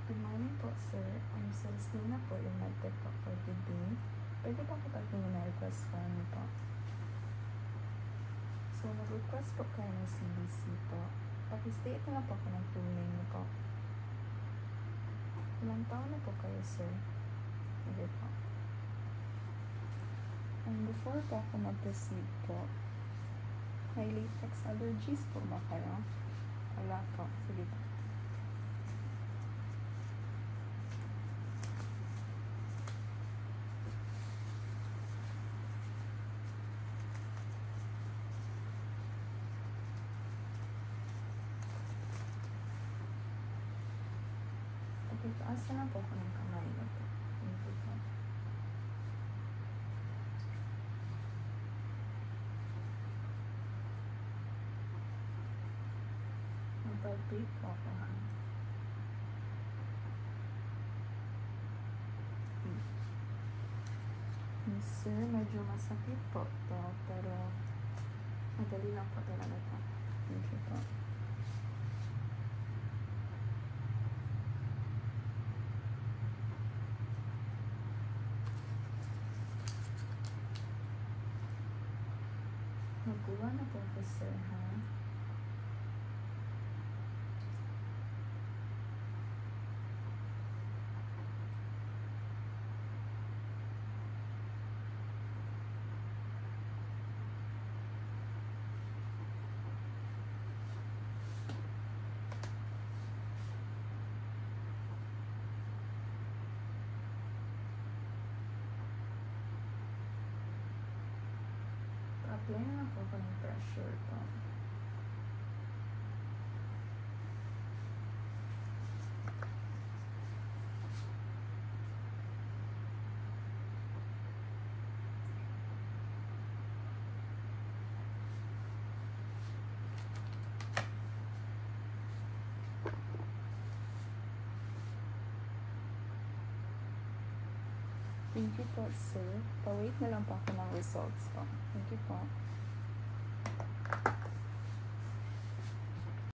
Good morning po, sir. I'm Celestina po, yung medtech po for today. Pwede po ko pagtingin na request form po. So, nag-request po kayo ng CBC po. Pakistate na lang po ako ng full name niyo po. Ilang taon na po kayo, sir? Sige po. And before po ako mag-proceed po, may latex allergies po ba kayo? Wala po. Sige po. Okay, taas na lang po ako ng kamay na po. Thank you po. Mag-palpate po ako, ha? Sir, medyo masakit po to, pero madali lang po talaga to. Thank you po. Magkuha na po ako, sir, ha? Pa-apply na lang po ako ng pressure po. Thank you po, sir. Pa-wait na lang po ako ng results po. Thank you po.